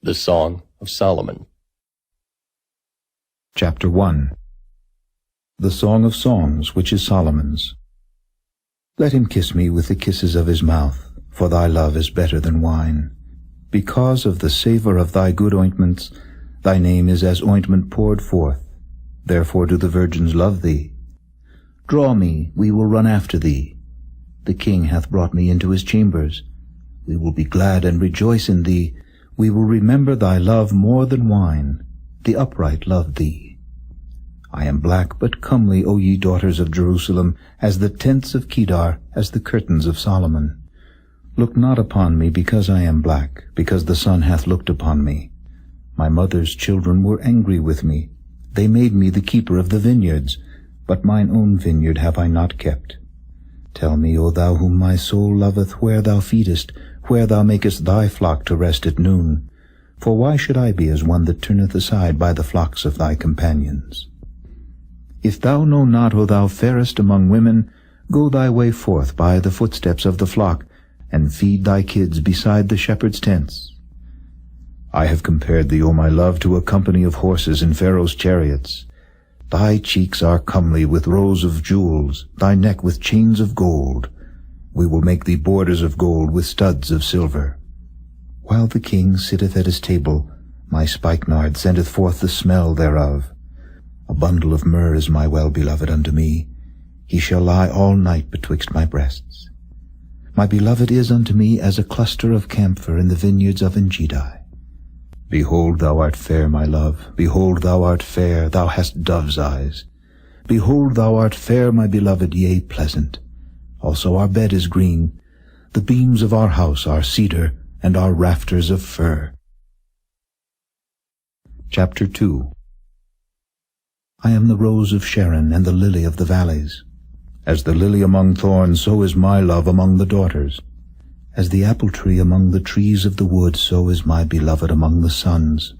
The Song of Solomon. Chapter 1. The Song of Songs, which is Solomon's. Let him kiss me with the kisses of his mouth, for thy love is better than wine. Because of the savour of thy good ointments, thy name is as ointment poured forth. Therefore do the virgins love thee. Draw me, we will run after thee. The king hath brought me into his chambers. We will be glad and rejoice in thee. We will remember thy love more than wine. The upright love thee. I am black but comely, O ye daughters of Jerusalem, as the tents of Kedar, as the curtains of Solomon. Look not upon me because I am black, because the sun hath looked upon me. My mother's children were angry with me. They made me the keeper of the vineyards, but mine own vineyard have I not kept. Tell me, O thou whom my soul loveth, where thou feedest, where thou makest thy flock to rest at noon. For why should I be as one that turneth aside by the flocks of thy companions? If thou know not, O thou fairest among women, go thy way forth by the footsteps of the flock, and feed thy kids beside the shepherd's tents. I have compared thee, O my love, to a company of horses in Pharaoh's chariots. Thy cheeks are comely with rows of jewels, thy neck with chains of gold. We will make thee borders of gold with studs of silver. While the king sitteth at his table, my spikenard sendeth forth the smell thereof. A bundle of myrrh is my well-beloved unto me. He shall lie all night betwixt my breasts. My beloved is unto me as a cluster of camphor in the vineyards of Engedi. Behold, thou art fair, my love. Behold, thou art fair, thou hast dove's eyes. Behold, thou art fair, my beloved, yea, pleasant. Also our bed is green. The beams of our house are cedar, and our rafters of fir. Chapter 2. I am the rose of Sharon and the lily of the valleys. As the lily among thorns, so is my love among the daughters. As the apple tree among the trees of the wood, so is my beloved among the sons.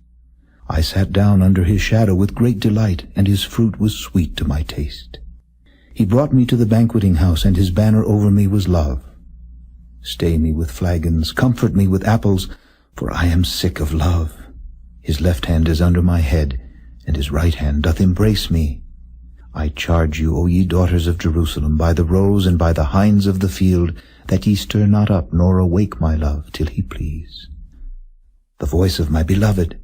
I sat down under his shadow with great delight, and his fruit was sweet to my taste. He brought me to the banqueting house, and his banner over me was love. Stay me with flagons, comfort me with apples, for I am sick of love. His left hand is under my head, and his right hand doth embrace me. I charge you, O ye daughters of Jerusalem, by the roes and by the hinds of the field, that ye stir not up nor awake my love till he please. The voice of my beloved,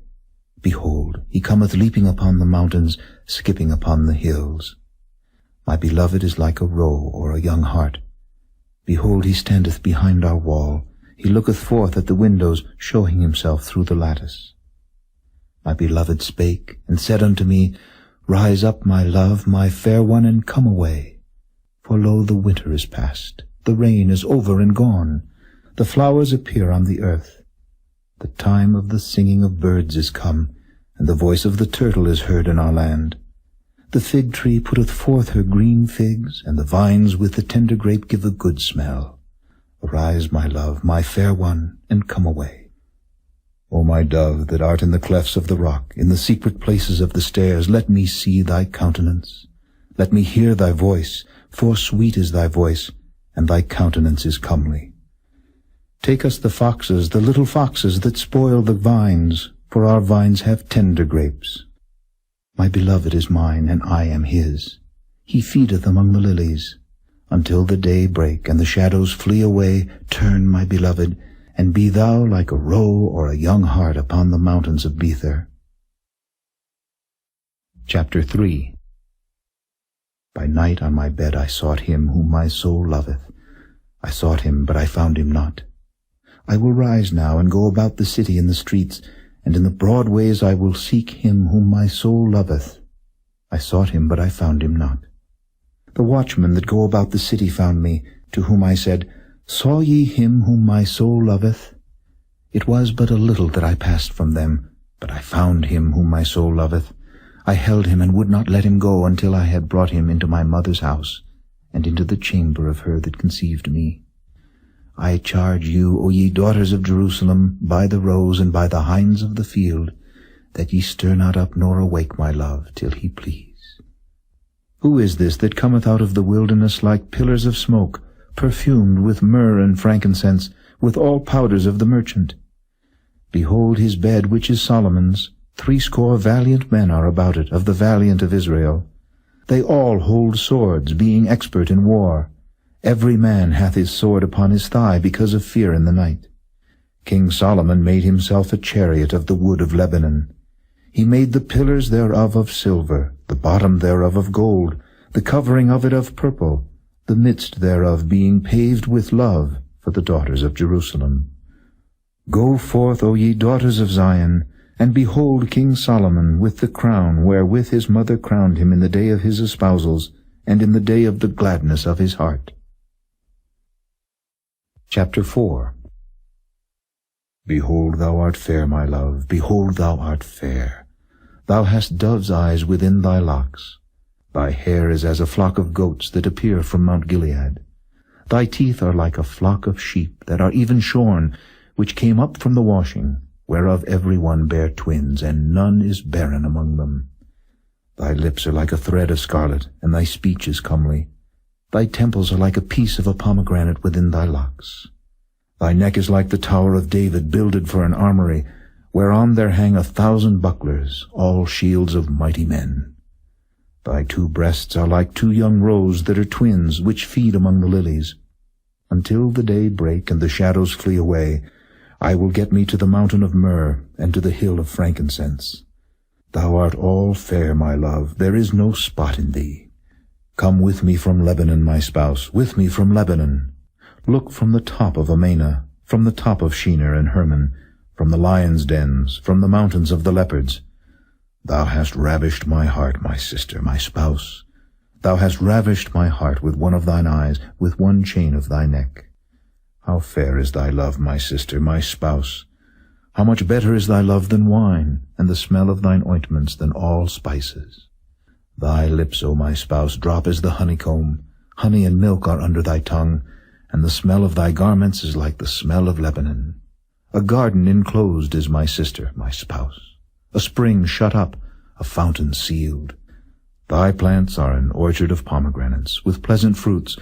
behold, he cometh leaping upon the mountains, skipping upon the hills. My beloved is like a roe or a young hart. Behold, he standeth behind our wall. He looketh forth at the windows, showing himself through the lattice. My beloved spake, and said unto me, Rise up, my love, my fair one, and come away. For lo, the winter is past, the rain is over and gone, the flowers appear on the earth. The time of the singing of birds is come, and the voice of the turtle is heard in our land. The fig tree putteth forth her green figs, and the vines with the tender grape give a good smell. Arise, my love, my fair one, and come away. O my dove, that art in the clefts of the rock, in the secret places of the stairs, let me see thy countenance. Let me hear thy voice, for sweet is thy voice, and thy countenance is comely. Take us the foxes, the little foxes that spoil the vines, for our vines have tender grapes. My beloved is mine, and I am his. He feedeth among the lilies. Until the day break, and the shadows flee away, turn, my beloved, and be thou like a roe or a young hart upon the mountains of Bether. Chapter 3. By night on my bed I sought him whom my soul loveth. I sought him, but I found him not. I will rise now and go about the city in the streets, and in the broad ways I will seek him whom my soul loveth. I sought him, but I found him not. The watchmen that go about the city found me, to whom I said, Saw ye him whom my soul loveth? It was but a little that I passed from them, but I found him whom my soul loveth. I held him and would not let him go until I had brought him into my mother's house, and into the chamber of her that conceived me. I charge you, O ye daughters of Jerusalem, by the roes and by the hinds of the field, that ye stir not up nor awake my love till he please. Who is this that cometh out of the wilderness like pillars of smoke, perfumed with myrrh and frankincense, with all powders of the merchant? Behold his bed, which is Solomon's. 80 valiant men are about it, of the valiant of Israel. They all hold swords, being expert in war. Every man hath his sword upon his thigh, because of fear in the night. King Solomon made himself a chariot of the wood of Lebanon. He made the pillars thereof of silver, the bottom thereof of gold, the covering of it of purple, the midst thereof being paved with love for the daughters of Jerusalem. Go forth, O ye daughters of Zion, and behold King Solomon with the crown wherewith his mother crowned him in the day of his espousals, and in the day of the gladness of his heart. Chapter 4. Behold, thou art fair, my love, behold, thou art fair. Thou hast dove's eyes within thy locks. Thy hair is as a flock of goats that appear from Mount Gilead. Thy teeth are like a flock of sheep that are even shorn, which came up from the washing, whereof every one bare twins, and none is barren among them. Thy lips are like a thread of scarlet, and thy speech is comely. Thy temples are like a piece of a pomegranate within thy locks. Thy neck is like the tower of David, builded for an armory, whereon there hang 1,000 bucklers, all shields of mighty men. Thy 2 breasts are like 2 young roes that are twins, which feed among the lilies. Until the day break and the shadows flee away, I will get me to the mountain of myrrh, and to the hill of frankincense. Thou art all fair, my love, there is no spot in thee. Come with me from Lebanon, my spouse, with me from Lebanon. Look from the top of Amana, from the top of Shinar and Hermon, from the lions' dens, from the mountains of the leopards. Thou hast ravished my heart, my sister, my spouse. Thou hast ravished my heart with one of thine eyes, with one chain of thy neck. How fair is thy love, my sister, my spouse! How much better is thy love than wine, and the smell of thine ointments than all spices. Thy lips, O my spouse, drop as the honeycomb. Honey and milk are under thy tongue, and the smell of thy garments is like the smell of Lebanon. A garden enclosed is my sister, my spouse. A spring shut up, a fountain sealed. Thy plants are an orchard of pomegranates, with pleasant fruits,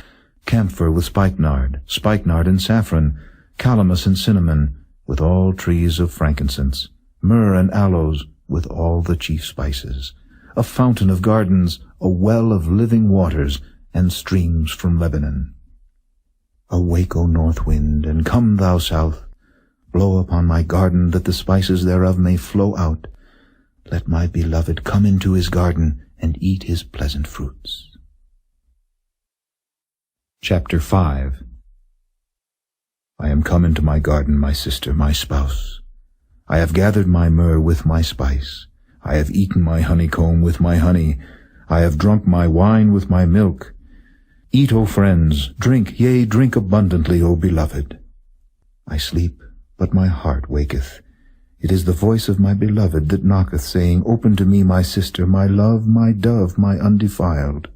camphor with spikenard and saffron, calamus and cinnamon, with all trees of frankincense, myrrh and aloes, with all the chief spices, a fountain of gardens, a well of living waters, and streams from Lebanon. Awake, O north wind, and come thou south. Blow upon my garden, that the spices thereof may flow out. Let my beloved come into his garden, and eat his pleasant fruits. Chapter 5. I am come into my garden, my sister, my spouse. I have gathered my myrrh with my spice. I have eaten my honeycomb with my honey. I have drunk my wine with my milk. Eat, O friends, drink, yea, drink abundantly, O beloved. I sleep, but my heart waketh. It is the voice of my beloved that knocketh, saying, Open to me, my sister, my love, my dove, my undefiled.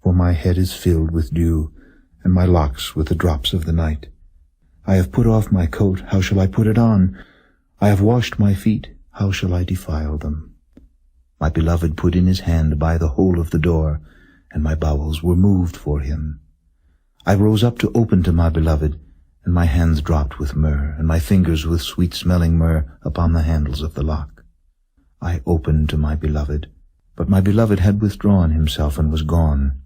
For my head is filled with dew, and my locks with the drops of the night. I have put off my coat, how shall I put it on? I have washed my feet, how shall I defile them? My beloved put in his hand by the hole of the door, and my bowels were moved for him. I rose up to open to my beloved, and my hands dropped with myrrh, and my fingers with sweet-smelling myrrh upon the handles of the lock. I opened to my beloved, but my beloved had withdrawn himself and was gone.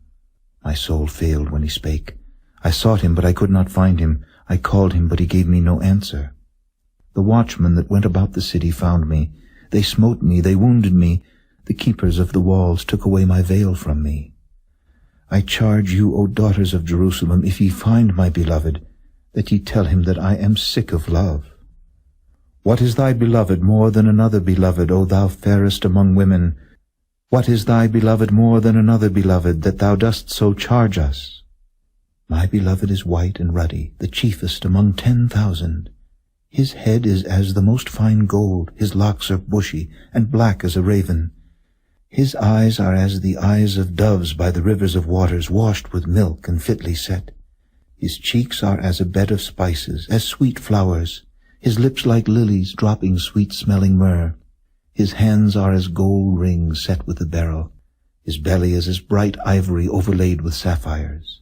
My soul failed when he spake. I sought him, but I could not find him. I called him, but he gave me no answer. The watchmen that went about the city found me. They smote me, they wounded me. The keepers of the walls took away my veil from me. I charge you, O daughters of Jerusalem, if ye find my beloved, that ye tell him that I am sick of love. What is thy beloved more than another beloved, O thou fairest among women? What is thy beloved more than another beloved, that thou dost so charge us? My beloved is white and ruddy, the chiefest among 10,000. His head is as the most fine gold, his locks are bushy, and black as a raven. His eyes are as the eyes of doves by the rivers of waters, washed with milk and fitly set. His cheeks are as a bed of spices, as sweet flowers. His lips like lilies, dropping sweet-smelling myrrh. His hands are as gold rings set with a beryl. His belly is as bright ivory overlaid with sapphires.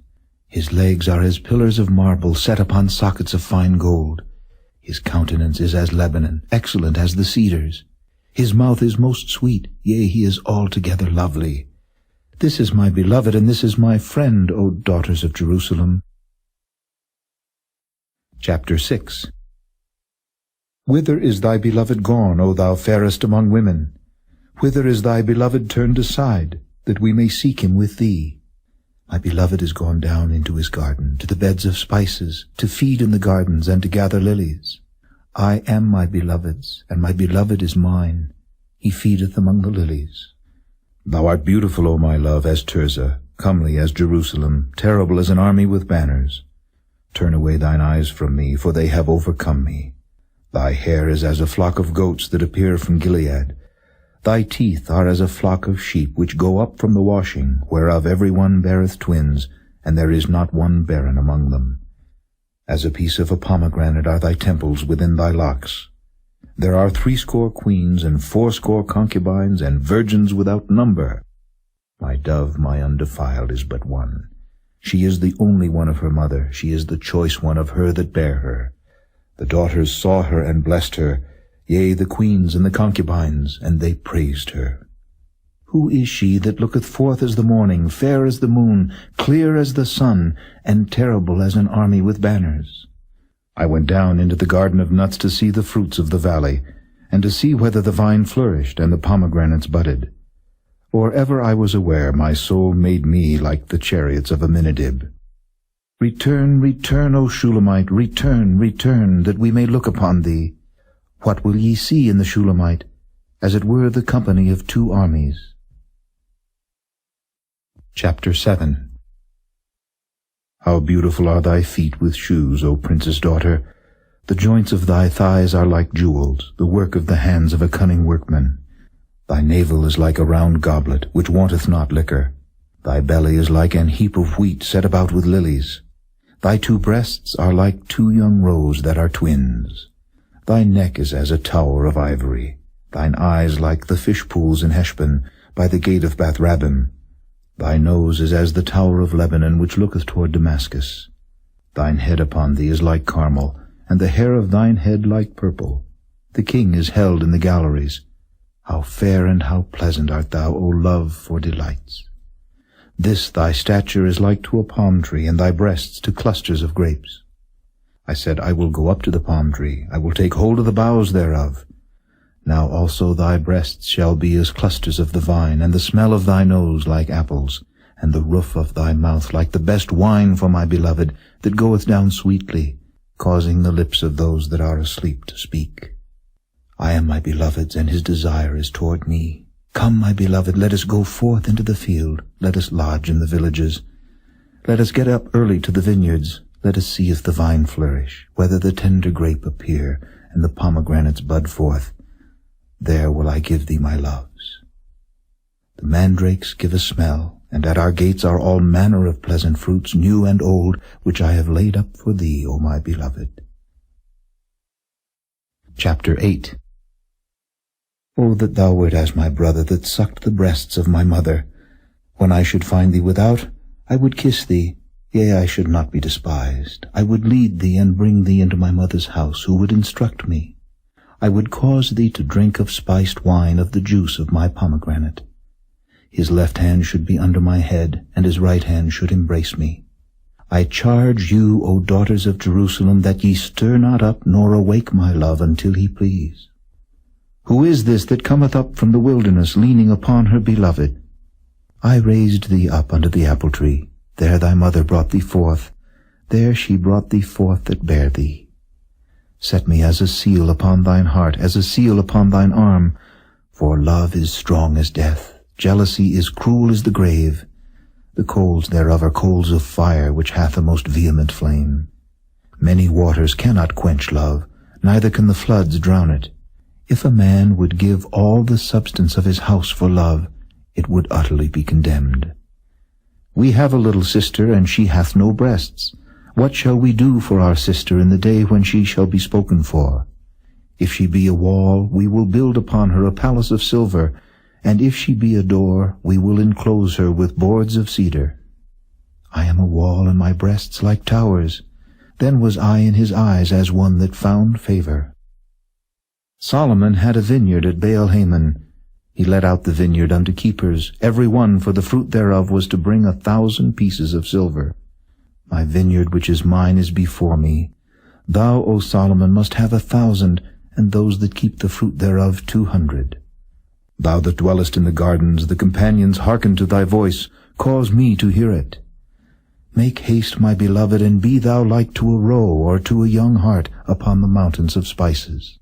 His legs are as pillars of marble set upon sockets of fine gold. His countenance is as Lebanon, excellent as the cedars. His mouth is most sweet, yea, he is altogether lovely. This is my beloved, and this is my friend, O daughters of Jerusalem. Chapter 6. Whither is thy beloved gone, O thou fairest among women? Whither is thy beloved turned aside, that we may seek him with thee? My beloved is gone down into his garden, to the beds of spices, to feed in the gardens, and to gather lilies. I am my beloved's, and my beloved is mine. He feedeth among the lilies. Thou art beautiful, O my love, as Tirzah, comely as Jerusalem, terrible as an army with banners. Turn away thine eyes from me, for they have overcome me. Thy hair is as a flock of goats that appear from Gilead. Thy teeth are as a flock of sheep which go up from the washing, whereof every one beareth twins, and there is not one barren among them. As a piece of a pomegranate are thy temples within thy locks. There are 80 queens, and 80 concubines, and virgins without number. My dove, my undefiled, is but one. She is the only one of her mother, she is the choice one of her that bare her. The daughters saw her and blessed her, yea, the queens and the concubines, and they praised her. Who is she that looketh forth as the morning, fair as the moon, clear as the sun, and terrible as an army with banners? I went down into the garden of nuts to see the fruits of the valley, and to see whether the vine flourished and the pomegranates budded. For ever I was aware my soul made me like the chariots of Aminadab. Return, return, O Shulamite, return, return, that we may look upon thee. What will ye see in the Shulamite? As it were the company of 2 armies. Chapter 7. How beautiful are thy feet with shoes, O princess daughter! The joints of thy thighs are like jewels, the work of the hands of a cunning workman. Thy navel is like a round goblet, which wanteth not liquor. Thy belly is like an heap of wheat set about with lilies. Thy 2 breasts are like 2 young roes that are twins. Thy neck is as a tower of ivory. Thine eyes like the fish pools in Heshbon, by the gate of Bath-rabbim. Thy nose is as the tower of Lebanon, which looketh toward Damascus. Thine head upon thee is like Carmel, and the hair of thine head like purple. The king is held in the galleries. How fair and how pleasant art thou, O love, for delights! This thy stature is like to a palm tree, and thy breasts to clusters of grapes. I said, I will go up to the palm tree, I will take hold of the boughs thereof. Now also thy breasts shall be as clusters of the vine, and the smell of thy nose like apples, and the roof of thy mouth like the best wine for my beloved, that goeth down sweetly, causing the lips of those that are asleep to speak. I am my beloved's, and his desire is toward me. Come, my beloved, let us go forth into the field, let us lodge in the villages. Let us get up early to the vineyards, let us see if the vine flourish, whether the tender grape appear, and the pomegranates bud forth. There will I give thee my loves. The mandrakes give a smell, and at our gates are all manner of pleasant fruits, new and old, which I have laid up for thee, O my beloved. Chapter 8. O that thou wert as my brother that sucked the breasts of my mother! When I should find thee without, I would kiss thee, yea, I should not be despised. I would lead thee and bring thee into my mother's house, who would instruct me. I would cause thee to drink of spiced wine of the juice of my pomegranate. His left hand should be under my head, and his right hand should embrace me. I charge you, O daughters of Jerusalem, that ye stir not up nor awake my love until he please. Who is this that cometh up from the wilderness, leaning upon her beloved? I raised thee up under the apple tree. There thy mother brought thee forth. There she brought thee forth that bare thee. Set me as a seal upon thine heart, as a seal upon thine arm. For love is strong as death, jealousy is cruel as the grave. The coals thereof are coals of fire, which hath a most vehement flame. Many waters cannot quench love, neither can the floods drown it. If a man would give all the substance of his house for love, it would utterly be condemned. We have a little sister, and she hath no breasts. What shall we do for our sister in the day when she shall be spoken for? If she be a wall, we will build upon her a palace of silver, and if she be a door, we will enclose her with boards of cedar. I am a wall, and my breasts like towers. Then was I in his eyes as one that found favor. Solomon had a vineyard at Baal-Hamon. He let out the vineyard unto keepers. Every one for the fruit thereof was to bring 1,000 pieces of silver. My vineyard which is mine is before me. Thou, O Solomon, must have 1,000, and those that keep the fruit thereof 200. Thou that dwellest in the gardens, the companions hearken to thy voice. Cause me to hear it. Make haste, my beloved, and be thou like to a roe or to a young hart upon the mountains of spices.